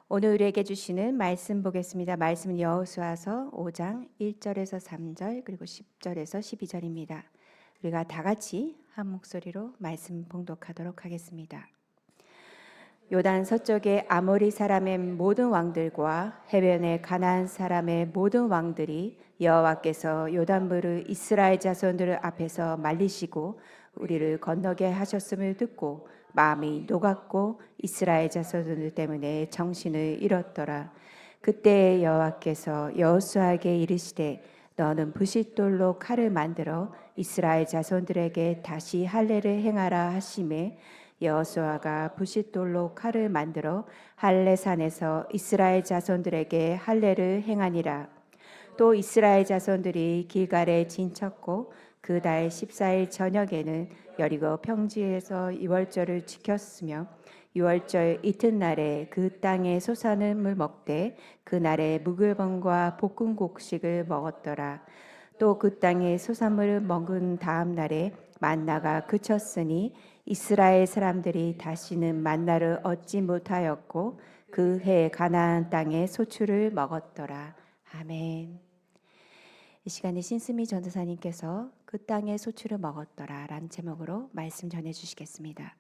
오늘 우리에게 주시는 말씀 보겠습니다. 말씀은 여호수아서 5장 1절에서 3절 그리고 10절에서 12절입니다. 우리가 다 같이 한 목소리로 말씀 봉독하도록 하겠습니다. 요단 서쪽의 아모리 사람의 모든 왕들과 해변의 가나안 사람의 모든 왕들이 여호와께서 요단물을 이스라엘 자손들 앞에서 말리시고 우리를 건너게 하셨음을 듣고 마음이 녹았고 이스라엘 자손들 때문에 정신을 잃었더라. 그때 여호와께서 여호수아에게 이르시되 너는 부싯돌로 칼을 만들어 이스라엘 자손들에게 다시 할례를 행하라 하시매 여호수아가 부싯돌로 칼을 만들어 할례산에서 이스라엘 자손들에게 할례를 행하니라. 또 이스라엘 자손들이 길갈에 진쳤고 그 달 14일 저녁에는 여리고 평지에서 유월절을 지켰으며 유월절 이튿날에 그 땅의 소산음을 먹되 그날에 묵을번과 볶은 곡식을 먹었더라. 또 그 땅의 소산물을 먹은 다음 날에 만나가 그쳤으니 이스라엘 사람들이 다시는 만나를 얻지 못하였고 그 해 가나안 땅의 소출을 먹었더라. 아멘. 이 시간에 신스미 전도사님께서 그 땅의 소출을 먹었더라 라는 제목으로 말씀 전해 주시겠습니다.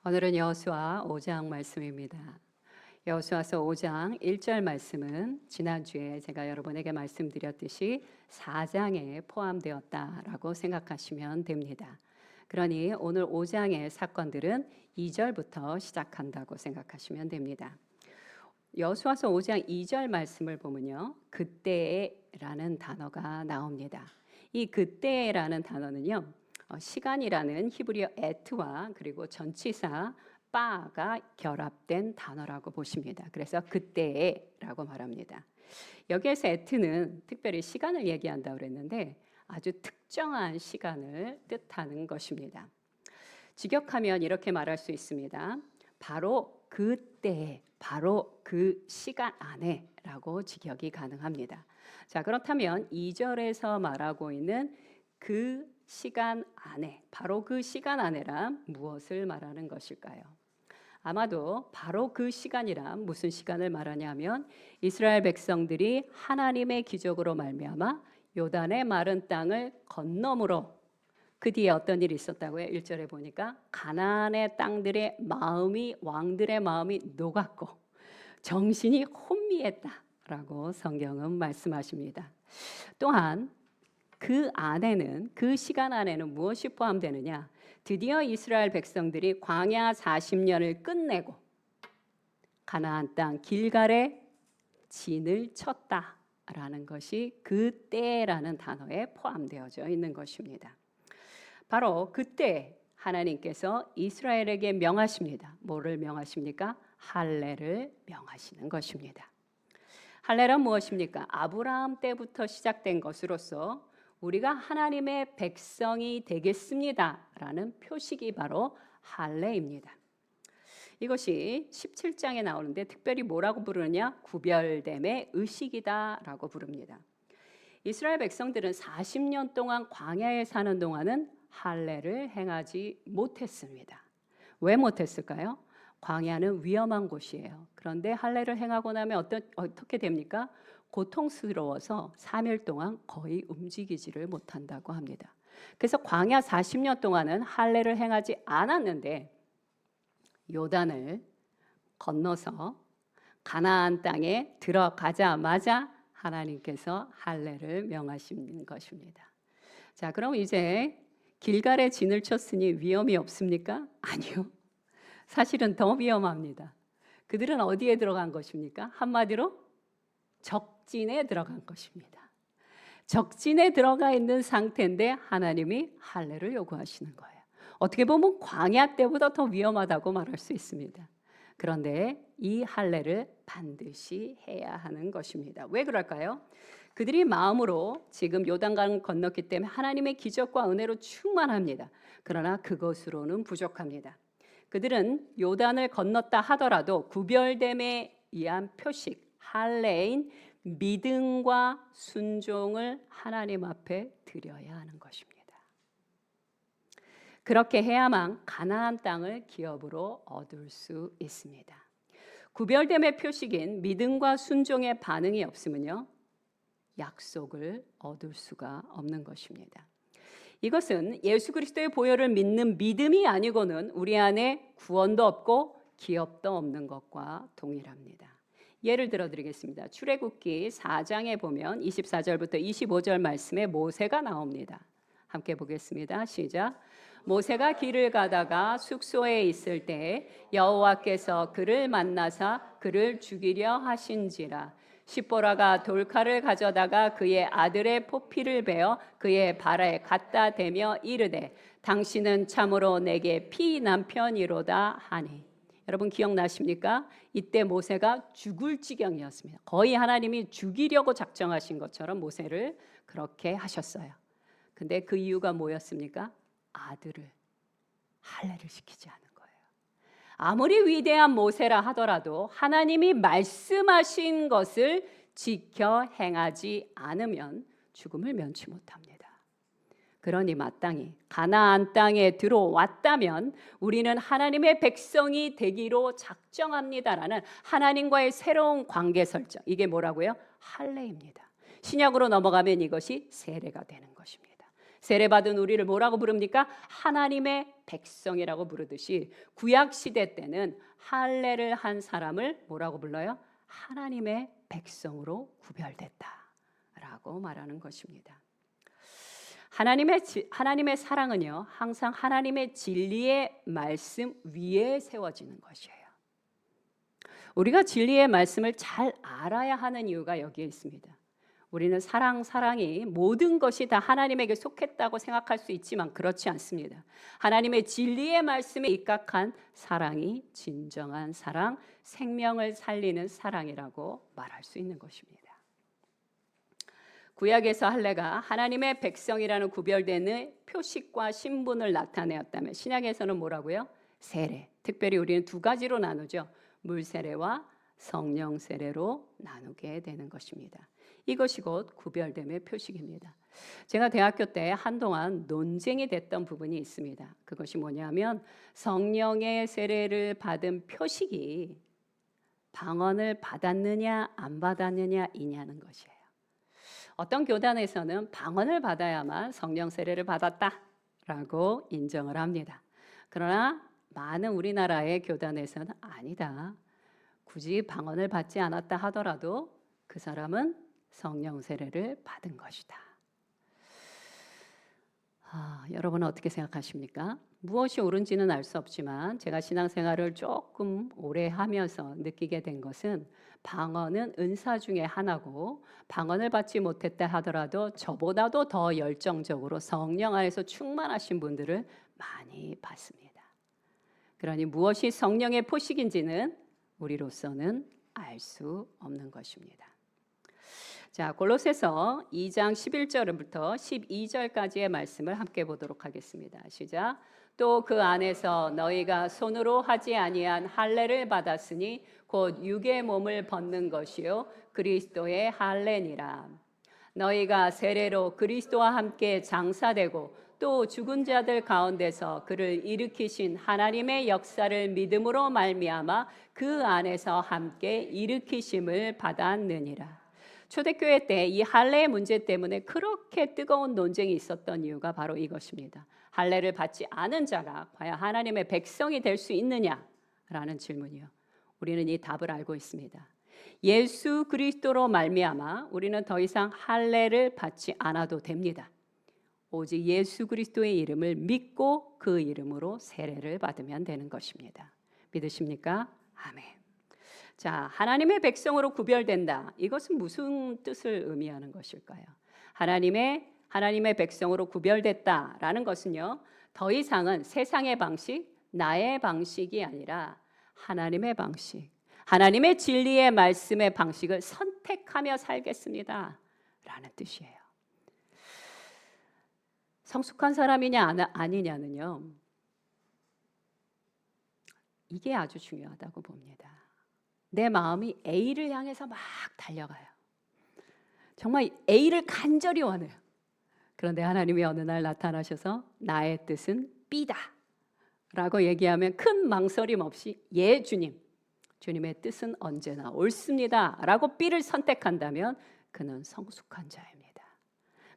오늘은 여호수아 5장 말씀입니다. 여호수아서 5장 1절 말씀은 지난주에 제가 여러분에게 말씀드렸듯이 4장에 포함되었다라고 생각하시면 됩니다. 그러니 오늘 5장의 사건들은 2절부터 시작한다고 생각하시면 됩니다. 여호수아서 5장 2절 말씀을 보면요, 그때라는 단어가 나옵니다. 이 그때라는 단어는요, 시간이라는 히브리어 에트와 그리고 전치사 빠가 결합된 단어라고 보십니다. 그래서 그때라고 말합니다. 여기에서 에트는 특별히 시간을 얘기한다고 그랬는데 아주 특정한 시간을 뜻하는 것입니다. 직역하면 이렇게 말할 수 있습니다. 바로 그때, 바로 그 시간 안에 라고 직역이 가능합니다. 자, 그렇다면 2절에서 말하고 있는 그 시간 안에, 바로 그 시간 안에란 무엇을 말하는 것일까요? 아마도 바로 그 시간이란 무슨 시간을 말하냐면 이스라엘 백성들이 하나님의 기적으로 말미암아 요단의 마른 땅을 건너므로 그 뒤에 어떤 일이 있었다고요? 1절에 보니까 가나안의 땅들의 마음이, 왕들의 마음이 녹았고 정신이 혼미했다라고 성경은 말씀하십니다. 또한 그 안에는, 그 시간 안에는 무엇이 포함되느냐? 드디어 이스라엘 백성들이 광야 40년을 끝내고 가나안 땅 길갈에 진을 쳤다라는 것이 그때라는 단어에 포함되어져 있는 것입니다. 바로 그때 하나님께서 이스라엘에게 명하십니다. 뭐를 명하십니까? 할례를 명하시는 것입니다. 할례란 무엇입니까? 아브라함 때부터 시작된 것으로서 우리가 하나님의 백성이 되겠습니다라는 표식이 바로 할례입니다. 이것이 17장에 나오는데 특별히 뭐라고 부르느냐? 구별됨의 의식이다라고 부릅니다. 이스라엘 백성들은 40년 동안 광야에 사는 동안은 할례를 행하지 못했습니다. 왜 못했을까요? 광야는 위험한 곳이에요. 그런데 할례를 행하고 나면 어떻게 됩니까? 고통스러워서 3일 동안 거의 움직이지를 못한다고 합니다. 그래서 광야 40년 동안은 할례를 행하지 않았는데 요단을 건너서 가나안 땅에 들어가자마자 하나님께서 할례를 명하시는 것입니다. 자, 그럼 이제 길갈에 진을 쳤으니 위험이 없습니까? 아니요. 사실은 더 위험합니다. 그들은 어디에 들어간 것입니까? 한마디로 적진에 들어간 것입니다. 적진에 들어가 있는 상태인데 하나님이 할례를 요구하시는 거예요. 어떻게 보면 광야 때보다 더 위험하다고 말할 수 있습니다. 그런데 이 할례를 반드시 해야 하는 것입니다. 왜 그럴까요? 그들이 마음으로 지금 요단강 건넜기 때문에 하나님의 기적과 은혜로 충만합니다. 그러나 그것으로는 부족합니다. 그들은 요단을 건넜다 하더라도 구별됨에 의한 표식, 할례인 믿음과 순종을 하나님 앞에 드려야 하는 것입니다. 그렇게 해야만 가나안 땅을 기업으로 얻을 수 있습니다. 구별됨의 표식인 믿음과 순종의 반응이 없으면요, 약속을 얻을 수가 없는 것입니다. 이것은 예수 그리스도의 보혈을 믿는 믿음이 아니고는 우리 안에 구원도 없고 기업도 없는 것과 동일합니다. 예를 들어 드리겠습니다. 출애굽기 4장에 보면 24절부터 25절 말씀에 모세가 나옵니다. 함께 보겠습니다. 시작. 모세가 길을 가다가 숙소에 있을 때 여호와께서 그를 만나사 그를 죽이려 하신지라. 십보라가 돌칼을 가져다가 그의 아들의 포피를 베어 그의 발에 갖다 대며 이르되 당신은 참으로 내게 피난 편이로다 하니. 여러분 기억나십니까? 이때 모세가 죽을 지경이었습니다. 거의 하나님이 죽이려고 작정하신 것처럼 모세를 그렇게 하셨어요. 근데 그 이유가 뭐였습니까? 아들을 할례를 시키지 않은 거예요. 아무리 위대한 모세라 하더라도 하나님이 말씀하신 것을 지켜 행하지 않으면 죽음을 면치 못합니다. 그러니 마땅히 가나안 땅에 들어왔다면 우리는 하나님의 백성이 되기로 작정합니다라는 하나님과의 새로운 관계 설정, 이게 뭐라고요? 할례입니다. 신약으로 넘어가면 이것이 세례가 되는 것입니다. 세례받은 우리를 뭐라고 부릅니까? 하나님의 백성이라고 부르듯이 구약 시대 때는 할례를 한 사람을 뭐라고 불러요? 하나님의 백성으로 구별됐다라고 말하는 것입니다. 하나님의 사랑은요, 항상 하나님의 진리의 말씀 위에 세워지는 것이에요. 우리가 진리의 말씀을 잘 알아야 하는 이유가 여기에 있습니다. 우리는 사랑이 모든 것이 다 하나님에게 속했다고 생각할 수 있지만 그렇지 않습니다. 하나님의 진리의 말씀에 입각한 사랑이 진정한 사랑, 생명을 살리는 사랑이라고 말할 수 있는 것입니다. 구약에서 할례가 하나님의 백성이라는 구별되는 표식과 신분을 나타내었다면 신약에서는 뭐라고요? 세례. 특별히 우리는 두 가지로 나누죠. 물 세례와 성령 세례로 나누게 되는 것입니다. 이것이 곧 구별됨의 표식입니다. 제가 대학교 때 한동안 논쟁이 됐던 부분이 있습니다. 그것이 뭐냐면 성령의 세례를 받은 표식이 방언을 받았느냐 안 받았느냐 이냐는 것이에요. 어떤 교단에서는 방언을 받아야만 성령 세례를 받았다라고 인정을 합니다. 그러나 많은 우리나라의 교단에서는 아니다. 굳이 방언을 받지 않았다 하더라도 그 사람은 성령 세례를 받은 것이다. 여러분은 어떻게 생각하십니까? 무엇이 옳은지는 알 수 없지만 제가 신앙생활을 조금 오래 하면서 느끼게 된 것은 방언은 은사 중에 하나고 방언을 받지 못했다 하더라도 저보다도 더 열정적으로 성령 안에서 충만하신 분들을 많이 봤습니다. 그러니 무엇이 성령의 포식인지는 우리로서는 알 수 없는 것입니다. 자, 골로새서 2장 11절부터 12절까지의 말씀을 함께 보도록 하겠습니다. 시작. 또 그 안에서 너희가 손으로 하지 아니한 할례를 받았으니 곧 육의 몸을 벗는 것이요 그리스도의 할례니라. 너희가 세례로 그리스도와 함께 장사되고 또 죽은 자들 가운데서 그를 일으키신 하나님의 역사를 믿음으로 말미암아 그 안에서 함께 일으키심을 받았느니라. 초대교회 때 이 할례의 문제 때문에 그렇게 뜨거운 논쟁이 있었던 이유가 바로 이것입니다. 할례를 받지 않은 자가 과연 하나님의 백성이 될 수 있느냐라는 질문이요. 우리는 이 답을 알고 있습니다. 예수 그리스도로 말미암아 우리는 더 이상 할례를 받지 않아도 됩니다. 오직 예수 그리스도의 이름을 믿고 그 이름으로 세례를 받으면 되는 것입니다. 믿으십니까? 아멘. 자, 하나님의 백성으로 구별된다. 이것은 무슨 뜻을 의미하는 것일까요? 하나님의 백성으로 구별됐다라는 것은요, 더 이상은 세상의 방식, 나의 방식이 아니라 하나님의 방식, 하나님의 진리의 말씀의 방식을 선택하며 살겠습니다 라는 뜻이에요. 성숙한 사람이냐 아니냐는요, 이게 아주 중요하다고 봅니다. 내 마음이 A를 향해서 막 달려가요. 정말 A를 간절히 원해요. 그런데 하나님이 어느 날 나타나셔서 나의 뜻은 B다 라고 얘기하면 큰 망설임 없이 예 주님, 주님의 뜻은 언제나 옳습니다 라고 B를 선택한다면 그는 성숙한 자입니다.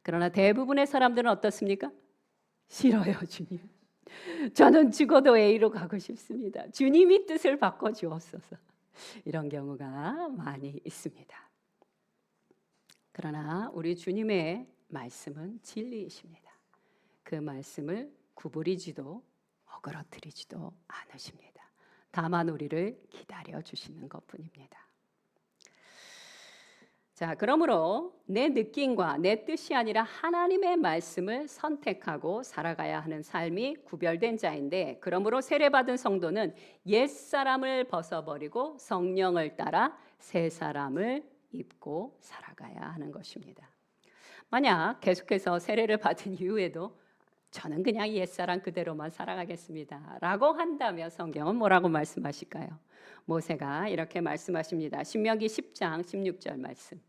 그러나 대부분의 사람들은 어떻습니까? 싫어요 주님, 저는 죽어도 A로 가고 싶습니다. 주님이 뜻을 바꿔주옵소서. 이런 경우가 많이 있습니다. 그러나 우리 주님의 말씀은 진리이십니다. 그 말씀을 구부리지도 어그러뜨리지도 않으십니다. 다만 우리를 기다려 주시는 것뿐입니다. 자, 그러므로 내 느낌과 내 뜻이 아니라 하나님의 말씀을 선택하고 살아가야 하는 삶이 구별된 자인데, 그러므로 세례받은 성도는 옛사람을 벗어버리고 성령을 따라 새 사람을 입고 살아가야 하는 것입니다. 만약 계속해서 세례를 받은 이후에도 저는 그냥 옛사람 그대로만 살아가겠습니다 라고 한다면 성경은 뭐라고 말씀하실까요? 모세가 이렇게 말씀하십니다. 신명기 10장 16절 말씀.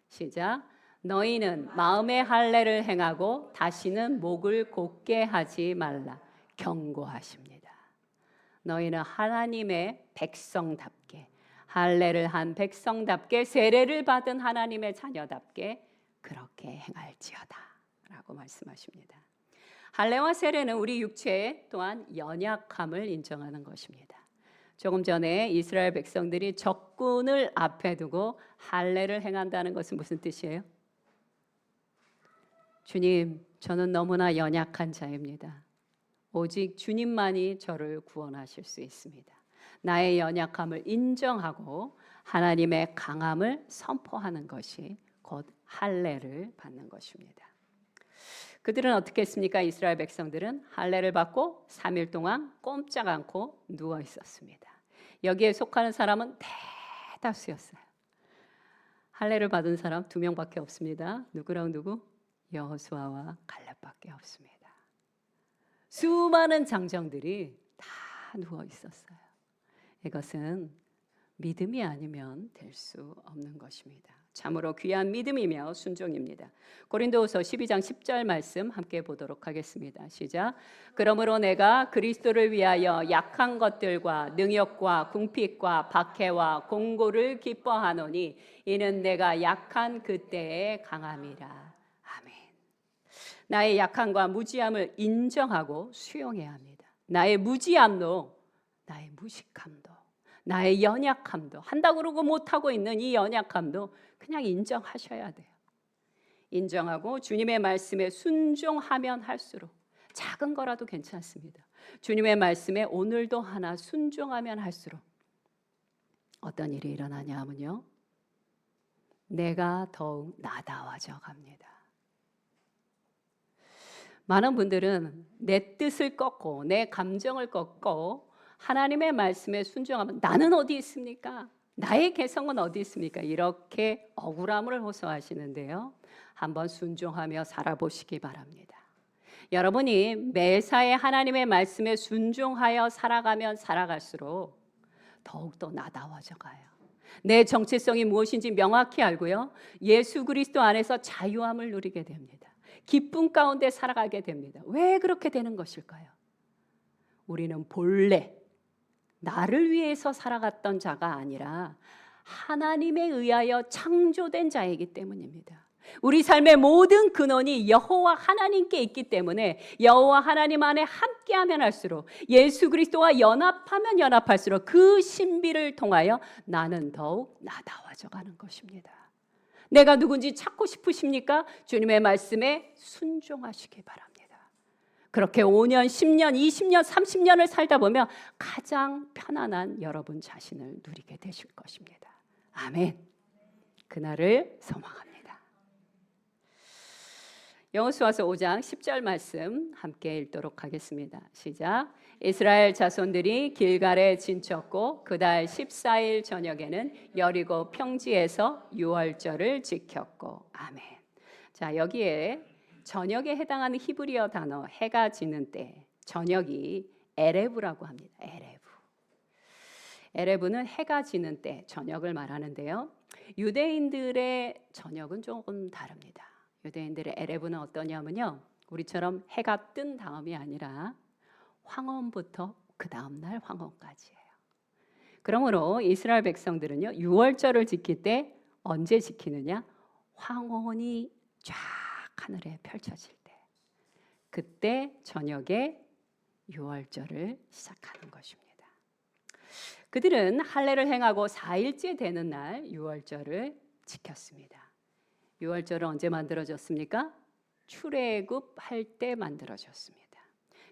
시작. 너희는 마음의 할례를 행하고 다시는 목을 곧게 하지 말라. 경고하십니다. 너희는 하나님의 백성답게, 할례를 한 백성답게, 세례를 받은 하나님의 자녀답게 그렇게 행할지어다 라고 말씀하십니다. 할례와 세례는 우리 육체 또한 연약함을 인정하는 것입니다. 조금 전에 이스라엘 백성들이 적군을 앞에 두고 할례를 행한다는 것은 무슨 뜻이에요? 주님, 저는 너무나 연약한 자입니다. 오직 주님만이 저를 구원하실 수 있습니다. 나의 연약함을 인정하고 하나님의 강함을 선포하는 것이 곧 할례를 받는 것입니다. 그들은 어떻게 했습니까? 이스라엘 백성들은 할례를 받고 3일 동안 꼼짝 않고 누워 있었습니다. 여기에 속하는 사람은 대다수였어요. 할례를 받은 사람 2명밖에 없습니다. 누구랑 누구? 여호수아와 갈렙밖에 없습니다. 수많은 장정들이 다 누워 있었어요. 이것은 믿음이 아니면 될 수 없는 것입니다. 참으로 귀한 믿음이며 순종입니다. 고린도후서 12장 10절 말씀 함께 보도록 하겠습니다. 시작. 그러므로 내가 그리스도를 위하여 약한 것들과 능욕과 궁핍과 박해와 공고를 기뻐하노니 이는 내가 약한 그때의 강함이라. 아멘. 나의 약함과 무지함을 인정하고 수용해야 합니다. 나의 무지함도, 나의 무식함도, 나의 연약함도, 한다고 그러고 못하고 있는 이 연약함도 그냥 인정하셔야 돼요. 인정하고 주님의 말씀에 순종하면 할수록, 작은 거라도 괜찮습니다. 주님의 말씀에 오늘도 하나 순종하면 할수록 어떤 일이 일어나냐 하면요, 내가 더욱 나다워져 갑니다. 많은 분들은 내 뜻을 꺾고 내 감정을 꺾고 하나님의 말씀에 순종하면 나는 어디 있습니까? 나의 개성은 어디 있습니까? 이렇게 억울함을 호소하시는데요. 한번 순종하며 살아보시기 바랍니다. 여러분이 매사에 하나님의 말씀에 순종하여 살아가면 살아갈수록 더욱더 나다워져 가요. 내 정체성이 무엇인지 명확히 알고요, 예수 그리스도 안에서 자유함을 누리게 됩니다. 기쁨 가운데 살아가게 됩니다. 왜 그렇게 되는 것일까요? 우리는 본래 나를 위해서 살아갔던 자가 아니라 하나님에 의하여 창조된 자이기 때문입니다. 우리 삶의 모든 근원이 여호와 하나님께 있기 때문에 여호와 하나님 안에 함께하면 할수록, 예수 그리스도와 연합하면 연합할수록 그 신비를 통하여 나는 더욱 나다워져 가는 것입니다. 내가 누군지 찾고 싶으십니까? 주님의 말씀에 순종하시기 바랍니다. 그렇게 5년, 10년, 20년, 30년을 살다 보면 가장 편안한 여러분 자신을 누리게 되실 것입니다. 아멘. 그날을 소망합니다. 여호수아서 5장 10절 말씀 함께 읽도록 하겠습니다. 시작. 이스라엘 자손들이 길갈에 진쳤고 그달 14일 저녁에는 여리고 평지에서 유월절을 지켰고. 아멘. 자, 여기에 저녁에 해당하는 히브리어 단어 해가 지는 때, 저녁이 에레브라고 합니다. 에레브는 해가 지는 때 저녁을 말하는데요. 유대인들의 저녁은 조금 다릅니다. 유대인들의 에레브는 어떠냐면요, 우리처럼 해가 뜬 다음이 아니라 황혼부터 그 다음 날 황혼까지예요. 그러므로 이스라엘 백성들은요, 유월절을 지킬 때 언제 지키느냐? 황혼이 쫙 하늘에 펼쳐질 때, 그때 저녁에 유월절을 시작하는 것입니다. 그들은 할례를 행하고 4일째 되는 날 유월절을 지켰습니다. 유월절은 언제 만들어졌습니까? 출애굽할 때 만들어졌습니다.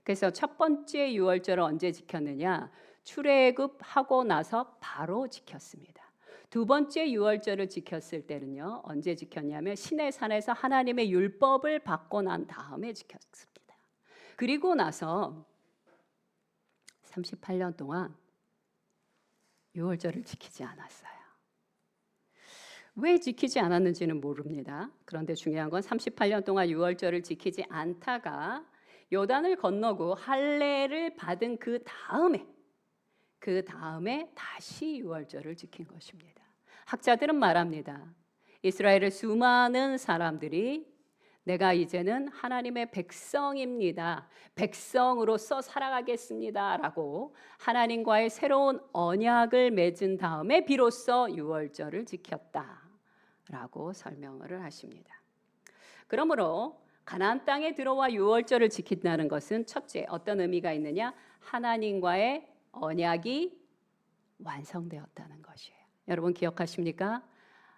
그래서 첫 번째 유월절을 언제 지켰느냐? 출애굽하고 나서 바로 지켰습니다. 두 번째 유월절을 지켰을 때는요, 언제 지켰냐면 시내산에서 하나님의 율법을 받고 난 다음에 지켰습니다. 그리고 나서 38년 동안 유월절을 지키지 않았어요. 왜 지키지 않았는지는 모릅니다. 그런데 중요한 건 38년 동안 유월절을 지키지 않다가 요단을 건너고 할례를 받은 그 다음에 다시 유월절을 지킨 것입니다. 학자들은 말합니다. 이스라엘의 수많은 사람들이 내가 이제는 하나님의 백성입니다. 백성으로서 살아가겠습니다. 라고 하나님과의 새로운 언약을 맺은 다음에 비로소 유월절을 지켰다. 라고 설명을 하십니다. 그러므로 가나안 땅에 들어와 유월절을 지킨다는 것은 첫째, 어떤 의미가 있느냐? 하나님과의 언약이 완성되었다는 것이에요. 여러분 기억하십니까?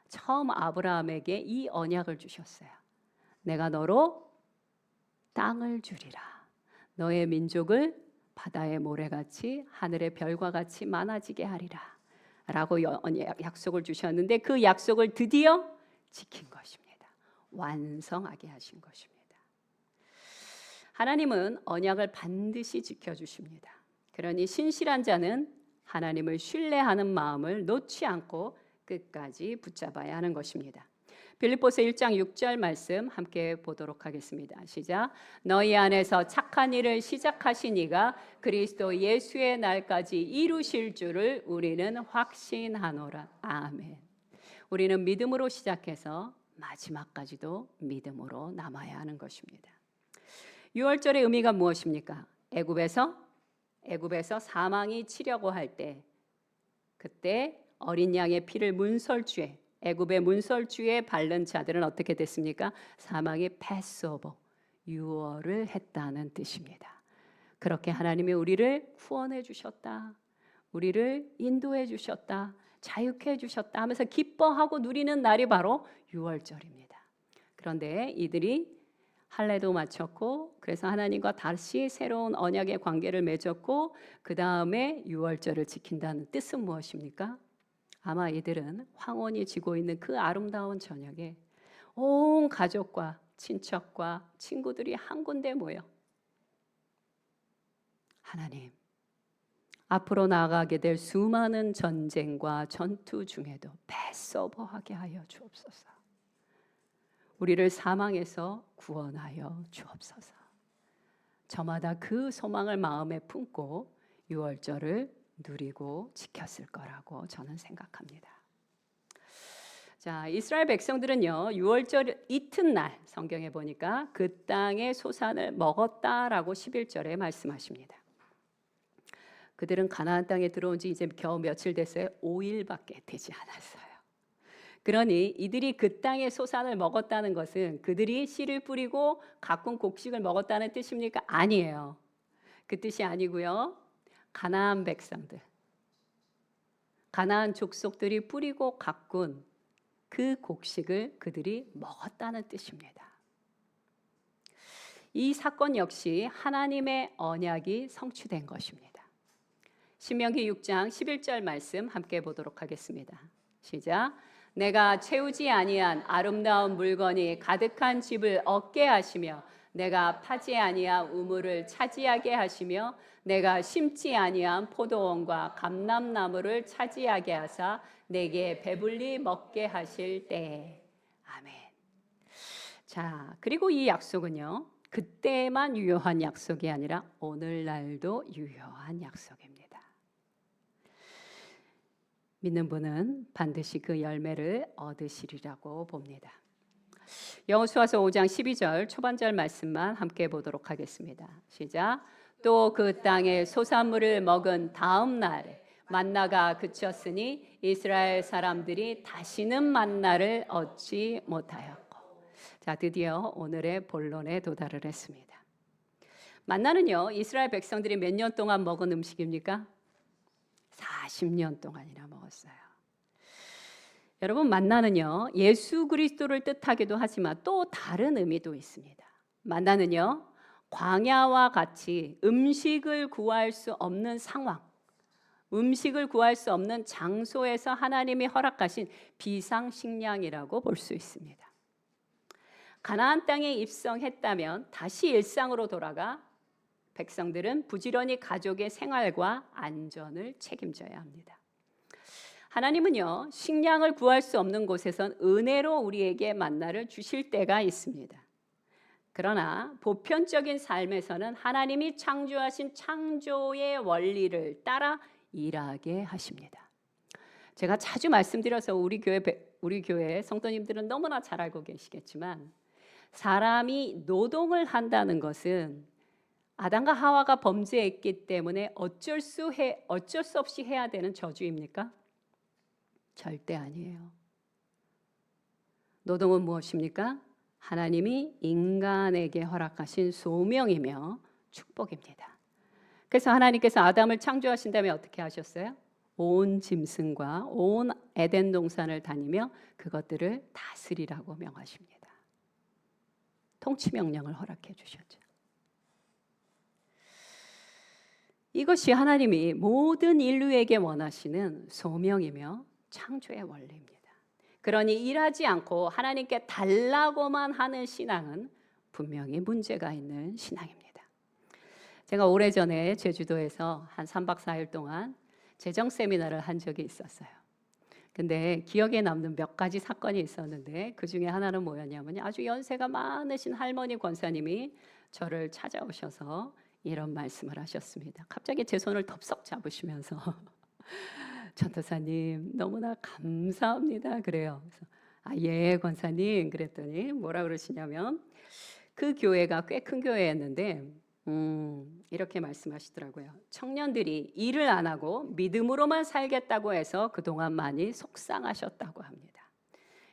처음 아브라함에게 이 언약을 주셨어요. 내가 너로 땅을 주리라. 너의 민족을 바다의 모래같이 하늘의 별과 같이 많아지게 하리라. 라고 약속을 주셨는데 그 약속을 드디어 지킨 것입니다. 완성하게 하신 것입니다. 하나님은 언약을 반드시 지켜주십니다. 그러니 신실한 자는 하나님을 신뢰하는 마음을 놓지 않고 끝까지 붙잡아야 하는 것입니다. 빌립보서 1장 6절 말씀 함께 보도록 하겠습니다. 시작. 너희 안에서 착한 일을 시작하신 이가 그리스도 예수의 날까지 이루실 줄을 우리는 확신하노라. 아멘. 우리는 믿음으로 시작해서 마지막까지도 믿음으로 남아야 하는 것입니다. 유월절의 의미가 무엇입니까? 애굽에서 사망이 치려고 할 때, 그때 어린 양의 피를 문설주에, 애굽의 문설주에 바른 자들은 어떻게 됐습니까? 사망의 패스오버, 유월을 했다는 뜻입니다. 그렇게 하나님이 우리를 구원해 주셨다, 우리를 인도해 주셨다, 자유케 해 주셨다 하면서 기뻐하고 누리는 날이 바로 유월절입니다. 그런데 이들이 할례도 마쳤고, 그래서 하나님과 다시 새로운 언약의 관계를 맺었고, 그 다음에 유월절을 지킨다는 뜻은 무엇입니까? 아마 이들은 황혼이 지고 있는 그 아름다운 저녁에 온 가족과 친척과 친구들이 한 군데 모여 하나님, 앞으로 나아가게 될 수많은 전쟁과 전투 중에도 패스오버하게 하여 주옵소서. 우리를 사망에서 구원하여 주옵소서. 저마다 그 소망을 마음에 품고 유월절을 누리고 지켰을 거라고 저는 생각합니다. 자, 이스라엘 백성들은요, 유월절 이튿날 성경에 보니까 그 땅의 소산을 먹었다라고 11절에 말씀하십니다. 그들은 가나안 땅에 들어온 지 이제 겨우 며칠 됐어요. 5일밖에 되지 않았어요. 그러니 이들이 그 땅의 소산을 먹었다는 것은 그들이 씨를 뿌리고 가꾼 곡식을 먹었다는 뜻입니까? 아니에요. 그 뜻이 아니고요. 가나안 백성들, 가나안 족속들이 뿌리고 가꾼 그 곡식을 그들이 먹었다는 뜻입니다. 이 사건 역시 하나님의 언약이 성취된 것입니다. 신명기 6장 11절 말씀 함께 보도록 하겠습니다. 시작. 내가 채우지 아니한 아름다운 물건이 가득한 집을 얻게 하시며 내가 파지 아니한 우물을 차지하게 하시며 내가 심지 아니한 포도원과 감람나무를 차지하게 하사 내게 배불리 먹게 하실 때. 아멘. 자, 그리고 이 약속은요, 그때만 유효한 약속이 아니라 오늘날도 유효한 약속입니다. 믿는 분은 반드시 그 열매를 얻으시리라고 봅니다. 여호수아서 5장 12절 초반절 말씀만 함께 보도록 하겠습니다. 시작. 또 그 땅의 소산물을 먹은 다음 날 만나가 그쳤으니 이스라엘 사람들이 다시는 만나를 얻지 못하였고. 자, 드디어 오늘의 본론에 도달을 했습니다. 만나는요, 이스라엘 백성들이 몇 년 동안 먹은 음식입니까? 40년 동안이나 먹었어요. 여러분, 만나는요, 예수 그리스도를 뜻하기도 하지만 또 다른 의미도 있습니다. 만나는요, 광야와 같이 음식을 구할 수 없는 상황, 음식을 구할 수 없는 장소에서 하나님이 허락하신 비상식량이라고 볼 수 있습니다. 가나안 땅에 입성했다면 다시 일상으로 돌아가 백성들은 부지런히 가족의 생활과 안전을 책임져야 합니다. 하나님은요, 식량을 구할 수 없는 곳에선 은혜로 우리에게 만나를 주실 때가 있습니다. 그러나 보편적인 삶에서는 하나님이 창조하신 창조의 원리를 따라 일하게 하십니다. 제가 자주 말씀드려서 우리 교회 성도님들은 너무나 잘 알고 계시겠지만, 사람이 노동을 한다는 것은 아담과 하와가 범죄했기 때문에 어쩔 수 없이 해야 되는 저주입니까? 절대 아니에요. 노동은 무엇입니까? 하나님이 인간에게 허락하신 소명이며 축복입니다. 그래서 하나님께서 아담을 창조하신 다음에 어떻게 하셨어요? 온 짐승과 온 에덴 동산을 다니며 그것들을 다스리라고 명하십니다. 통치 명령을 허락해 주셨죠. 이것이 하나님이 모든 인류에게 원하시는 소명이며 창조의 원리입니다. 그러니 일하지 않고 하나님께 달라고만 하는 신앙은 분명히 문제가 있는 신앙입니다. 제가 오래전에 제주도에서 한 3박 4일 동안 재정 세미나를 한 적이 있었어요. 근데 기억에 남는 몇 가지 사건이 있었는데 그 중에 하나는 뭐였냐면 아주 연세가 많으신 할머니 권사님이 저를 찾아오셔서 이런 말씀을 하셨습니다. 갑자기 제 손을 덥석 잡으시면서 전도사님 너무나 감사합니다 그래요. 그래서 예 권사님 그랬더니 뭐라 그러시냐면 그 교회가 꽤 큰 교회였는데 이렇게 말씀하시더라고요. 청년들이 일을 안 하고 믿음으로만 살겠다고 해서 그동안 많이 속상하셨다고 합니다.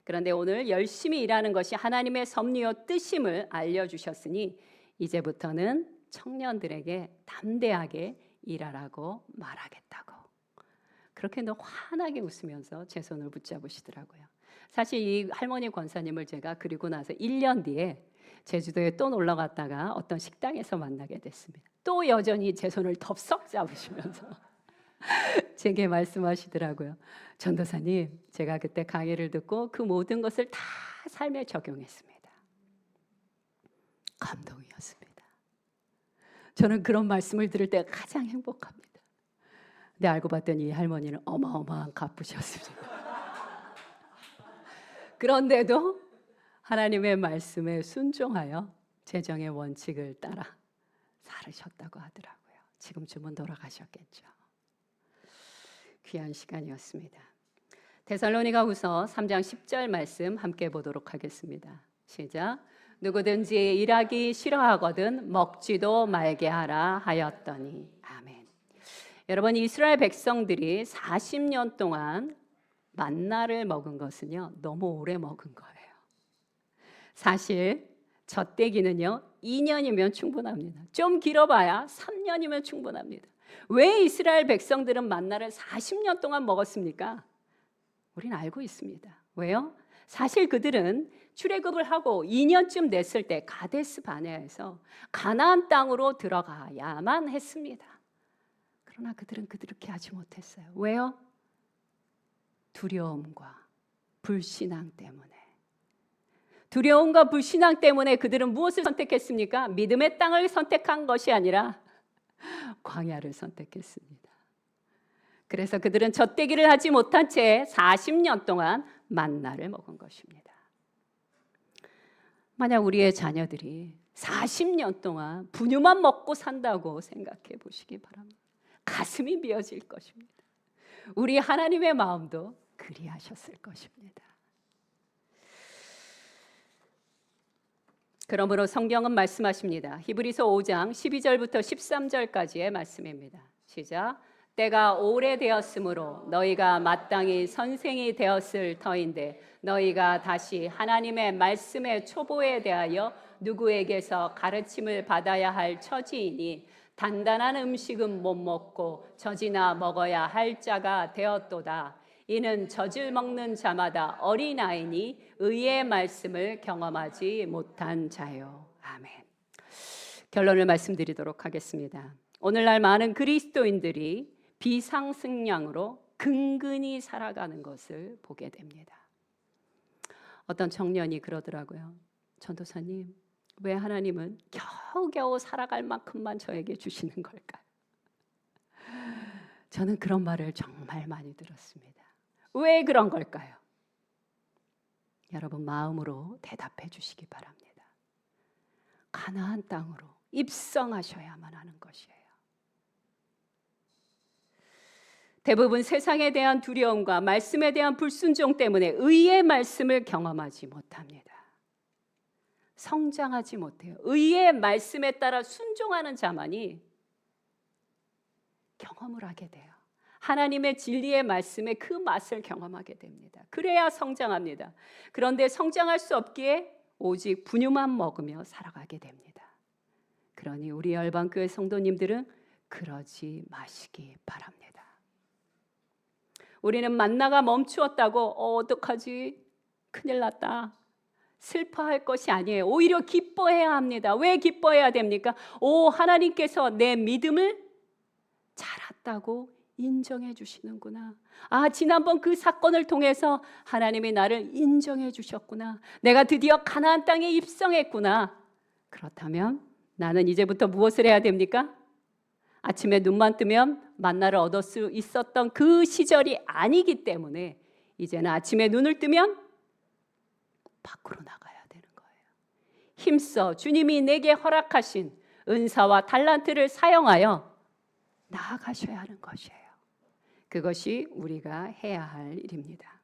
그런데 오늘 열심히 일하는 것이 하나님의 섭리요 뜻임을 알려주셨으니 이제부터는 청년들에게 담대하게 일하라고 말하겠다고. 그렇게 너 환하게 웃으면서 제 손을 붙잡으시더라고요. 사실 이 할머니 권사님을 제가 그리고 나서 1년 뒤에 제주도에 또 놀러 갔다가 어떤 식당에서 만나게 됐습니다. 또 여전히 제 손을 덥석 잡으시면서 제게 말씀하시더라고요. 전도사님, 제가 그때 강의를 듣고 그 모든 것을 다 삶에 적용했습니다. 감동이었습니다. 저는 그런 말씀을 들을 때 가장 행복합니다. 근데 알고 봤더니 이 할머니는 어마어마한 갚으셨습니다. 그런데도 하나님의 말씀에 순종하여 재정의 원칙을 따라 살으셨다고 하더라고요. 지금쯤은 돌아가셨겠죠. 귀한 시간이었습니다. 데살로니가후서 3장 10절 말씀 함께 보도록 하겠습니다. 시작. 누구든지 일하기 싫어하거든 먹지도 말게 하라 하였더니. 아멘. 여러분, 이스라엘 백성들이 40년 동안 만나를 먹은 것은요 너무 오래 먹은 거예요. 사실 젖대기는요 2년이면 충분합니다. 좀 길어봐야 3년이면 충분합니다. 왜 이스라엘 백성들은 만나를 40년 동안 먹었습니까? 우리는 알고 있습니다. 왜요? 사실 그들은 출애굽을 하고 2년쯤 됐을 때 가데스 바네아에서 가나안 땅으로 들어가야만 했습니다. 그러나 그들은 그렇게 하지 못했어요. 왜요? 두려움과 불신앙 때문에. 두려움과 불신앙 때문에 그들은 무엇을 선택했습니까? 믿음의 땅을 선택한 것이 아니라 광야를 선택했습니다. 그래서 그들은 젖대기를 하지 못한 채 40년 동안 만나를 먹은 것입니다. 만약 우리의 자녀들이 40년 동안 분유만 먹고 산다고 생각해 보시기 바랍니다. 가슴이 미어질 것입니다. 우리 하나님의 마음도 그리하셨을 것입니다. 그러므로 성경은 말씀하십니다. 히브리서 5장 12절부터 13절까지의 말씀입니다. 시작. 때가 오래되었으므로 너희가 마땅히 선생이 되었을 터인데 너희가 다시 하나님의 말씀의 초보에 대하여 누구에게서 가르침을 받아야 할 처지이니 단단한 음식은 못 먹고 젖이나 먹어야 할 자가 되었도다. 이는 젖을 먹는 자마다 어린아이니 의의 말씀을 경험하지 못한 자요. 아멘. 결론을 말씀드리도록 하겠습니다. 오늘날 많은 그리스도인들이 비상식량으로 근근히 살아가는 것을 보게 됩니다. 어떤 청년이 그러더라고요. 전도사님, 왜 하나님은 겨우겨우 살아갈 만큼만 저에게 주시는 걸까요? 저는 그런 말을 정말 많이 들었습니다. 왜 그런 걸까요? 여러분 마음으로 대답해 주시기 바랍니다. 가나안 땅으로 입성하셔야만 하는 것이에요. 대부분 세상에 대한 두려움과 말씀에 대한 불순종 때문에 의의 말씀을 경험하지 못합니다. 성장하지 못해요. 의의 말씀에 따라 순종하는 자만이 경험을 하게 돼요. 하나님의 진리의 말씀에 그 맛을 경험하게 됩니다. 그래야 성장합니다. 그런데 성장할 수 없기에 오직 분유만 먹으며 살아가게 됩니다. 그러니 우리 열방교회 성도님들은 그러지 마시기 바랍니다. 우리는 만나가 멈추었다고 어떡하지? 큰일 났다. 슬퍼할 것이 아니에요. 오히려 기뻐해야 합니다. 왜 기뻐해야 됩니까? 하나님께서 내 믿음을 자랐다고 인정해 주시는구나. 지난번 그 사건을 통해서 하나님이 나를 인정해 주셨구나. 내가 드디어 가나안 땅에 입성했구나. 그렇다면 나는 이제부터 무엇을 해야 됩니까? 아침에 눈만 뜨면 만나를 얻을 수 있었던 그 시절이 아니기 때문에 이제는 아침에 눈을 뜨면 밖으로 나가야 되는 거예요. 힘써 주님이 내게 허락하신 은사와 달란트를 사용하여 나아가셔야 하는 것이에요. 그것이 우리가 해야 할 일입니다.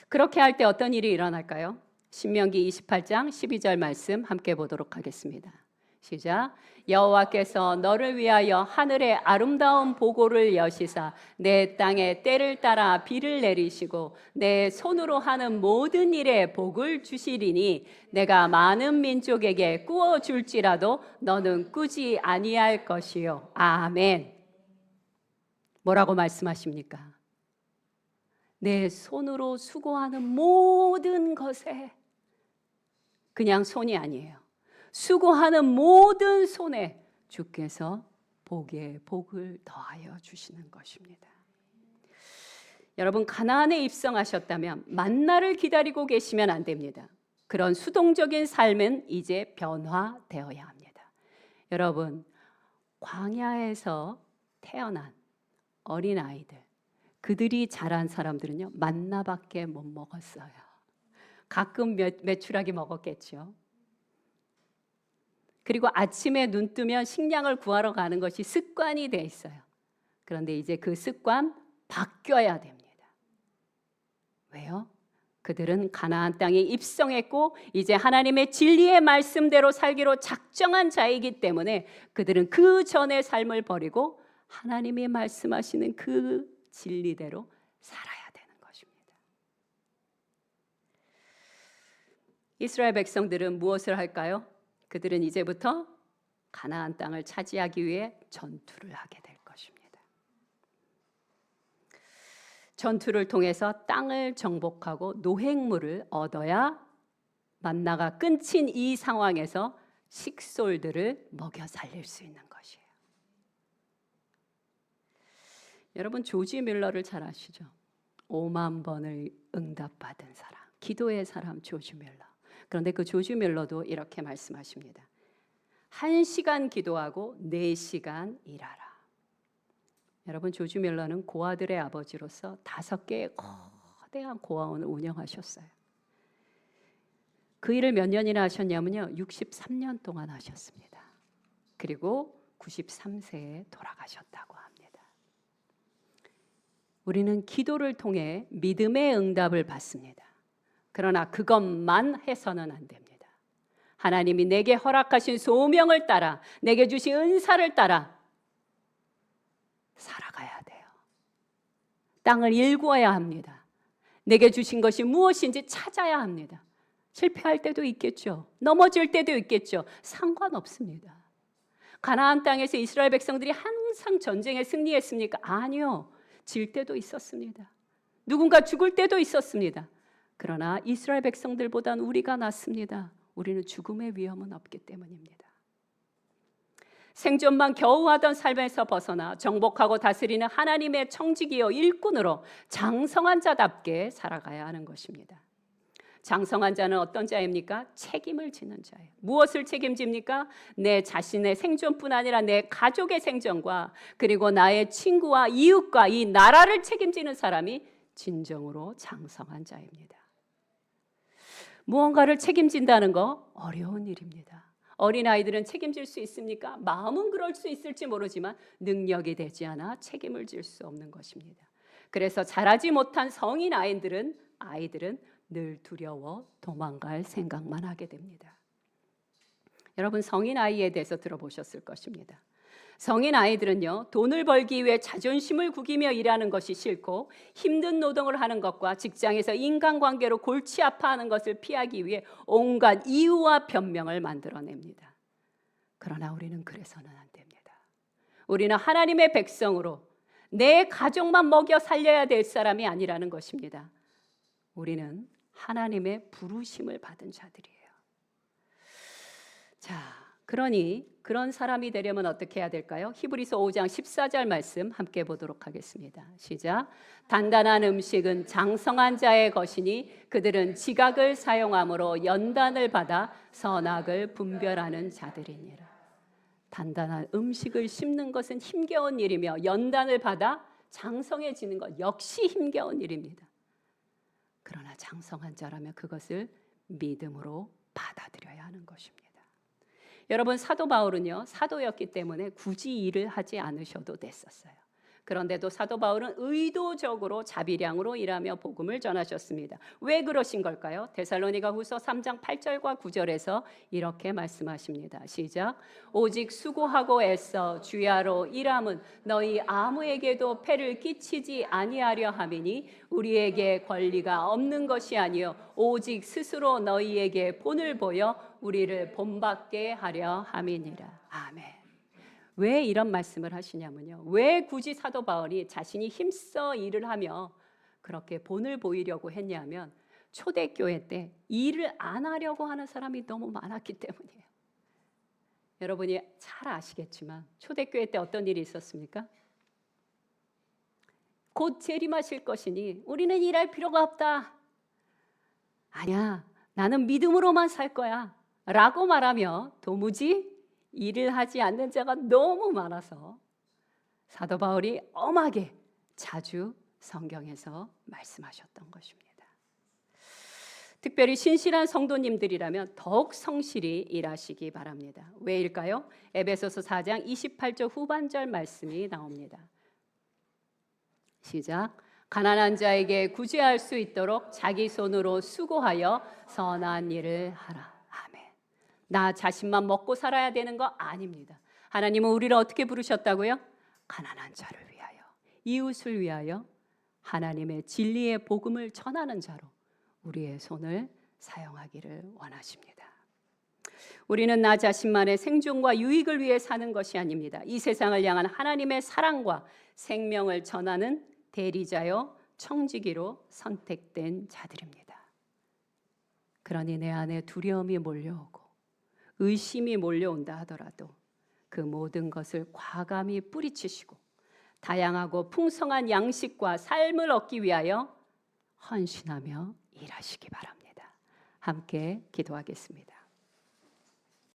그렇게 할 때 어떤 일이 일어날까요? 신명기 28장 12절 말씀 함께 보도록 하겠습니다. 시작. 여호와께서 너를 위하여 하늘의 아름다운 보고를 여시사 내 땅에 때를 따라 비를 내리시고 내 손으로 하는 모든 일에 복을 주시리니 내가 많은 민족에게 꾸어 줄지라도 너는 꾸지 아니할 것이요. 아멘. 뭐라고 말씀하십니까? 내 손으로 수고하는 모든 것에, 그냥 손이 아니에요. 수고하는 모든 손에 주께서 복에 복을 더하여 주시는 것입니다. 여러분, 가나안에 입성하셨다면 만나를 기다리고 계시면 안 됩니다. 그런 수동적인 삶은 이제 변화되어야 합니다. 여러분, 광야에서 태어난 어린아이들, 그들이 자란 사람들은요, 만나밖에 못 먹었어요. 가끔 메추라기 먹었겠죠. 그리고 아침에 눈 뜨면 식량을 구하러 가는 것이 습관이 돼 있어요. 그런데 이제 그 습관 바뀌어야 됩니다. 왜요? 그들은 가나안 땅에 입성했고 이제 하나님의 진리의 말씀대로 살기로 작정한 자이기 때문에 그들은 그 전의 삶을 버리고 하나님이 말씀하시는 그 진리대로 살아야 되는 것입니다. 이스라엘 백성들은 무엇을 할까요? 그들은 이제부터 가나안 땅을 차지하기 위해 전투를 하게 될 것입니다. 전투를 통해서 땅을 정복하고 노획물을 얻어야 만나가 끊긴 이 상황에서 식솔들을 먹여 살릴 수 있는 것이에요. 여러분, 조지 밀러를 잘 아시죠? 5만 번을 응답받은 사람, 기도의 사람 조지 밀러. 그런데 그 조지 밀러도 이렇게 말씀하십니다. 1시간 기도하고 4시간 일하라. 여러분, 조지 밀러는 고아들의 아버지로서 5개의 거대한 고아원을 운영하셨어요. 그 일을 몇 년이나 하셨냐면요, 63년 동안 하셨습니다. 그리고 93세에 돌아가셨다고 합니다. 우리는 기도를 통해 믿음의 응답을 받습니다. 그러나 그것만 해서는 안 됩니다. 하나님이 내게 허락하신 소명을 따라, 내게 주신 은사를 따라 살아가야 돼요. 땅을 일구어야 합니다. 내게 주신 것이 무엇인지 찾아야 합니다. 실패할 때도 있겠죠. 넘어질 때도 있겠죠. 상관없습니다. 가나안 땅에서 이스라엘 백성들이 항상 전쟁에 승리했습니까? 아니요. 질 때도 있었습니다. 누군가 죽을 때도 있었습니다. 그러나 이스라엘 백성들보단 우리가 낫습니다. 우리는 죽음의 위험은 없기 때문입니다. 생존만 겨우 하던 삶에서 벗어나 정복하고 다스리는 하나님의 청지기요 일꾼으로 장성한 자답게 살아가야 하는 것입니다. 장성한 자는 어떤 자입니까? 책임을 지는 자예요. 무엇을 책임집니까? 내 자신의 생존뿐 아니라 내 가족의 생존과 그리고 나의 친구와 이웃과 이 나라를 책임지는 사람이 진정으로 장성한 자입니다. 무언가를 책임진다는 거 어려운 일입니다. 어린아이들은 책임질 수 있습니까? 마음은 그럴 수 있을지 모르지만 능력이 되지 않아 책임을 질 수 없는 것입니다. 그래서 자라지 못한 성인 아이들은 늘 두려워 도망갈 생각만 하게 됩니다. 여러분 성인 아이에 대해서 들어보셨을 것입니다. 성인 아이들은요, 돈을 벌기 위해 자존심을 구기며 일하는 것이 싫고 힘든 노동을 하는 것과 직장에서 인간관계로 골치 아파하는 것을 피하기 위해 온갖 이유와 변명을 만들어냅니다. 그러나 우리는 그래서는 안 됩니다. 우리는 하나님의 백성으로 내 가족만 먹여 살려야 될 사람이 아니라는 것입니다. 우리는 하나님의 부르심을 받은 자들이에요. 자, 그러니 그런 사람이 되려면 어떻게 해야 될까요? 히브리서 5장 14절 말씀 함께 보도록 하겠습니다. 시작. 단단한 음식은 장성한 자의 것이니 그들은 지각을 사용함으로 연단을 받아 선악을 분별하는 자들이니라. 단단한 음식을 씹는 것은 힘겨운 일이며 연단을 받아 장성해지는 것 역시 힘겨운 일입니다. 그러나 장성한 자라면 그것을 믿음으로 받아들여야 하는 것입니다. 여러분 사도 바울은요, 사도였기 때문에 굳이 일을 하지 않으셔도 됐었어요. 그런데도 사도 바울은 의도적으로 자비량으로 일하며 복음을 전하셨습니다. 왜 그러신 걸까요? 데살로니가 후서 3장 8절과 9절에서 이렇게 말씀하십니다. 시작. 오직 수고하고 애써 주야로 일함은 너희 아무에게도 폐를 끼치지 아니하려 함이니 우리에게 권리가 없는 것이 아니요 오직 스스로 너희에게 본을 보여 우리를 본받게 하려 함이니라. 아멘. 왜 이런 말씀을 하시냐면요. 왜 굳이 사도 바울이 자신이 힘써 일을 하며 그렇게 본을 보이려고 했냐면 초대교회 때 일을 안 하려고 하는 사람이 너무 많았기 때문이에요. 여러분이 잘 아시겠지만 초대교회 때 어떤 일이 있었습니까? 곧 재림하실 것이니 우리는 일할 필요가 없다. 아니야, 나는 믿음으로만 살 거야 라고 말하며 도무지 일을 하지 않는 자가 너무 많아서 사도 바울이 엄하게 자주 성경에서 말씀하셨던 것입니다. 특별히 신실한 성도님들이라면 더욱 성실히 일하시기 바랍니다. 왜일까요? 에베소서 4장 28절 후반절 말씀이 나옵니다. 시작. 가난한 자에게 구제할 수 있도록 자기 손으로 수고하여 선한 일을 하라. 나 자신만 먹고 살아야 되는 거 아닙니다. 하나님은 우리를 어떻게 부르셨다고요? 가난한 자를 위하여, 이웃을 위하여 하나님의 진리의 복음을 전하는 자로 우리의 손을 사용하기를 원하십니다. 우리는 나 자신만의 생존과 유익을 위해 사는 것이 아닙니다. 이 세상을 향한 하나님의 사랑과 생명을 전하는 대리자요 청지기로 선택된 자들입니다. 그러니 내 안에 두려움이 몰려오고 의심이 몰려온다 하더라도 그 모든 것을 과감히 뿌리치시고 다양하고 풍성한 양식과 삶을 얻기 위하여 헌신하며 일하시기 바랍니다. 함께 기도하겠습니다.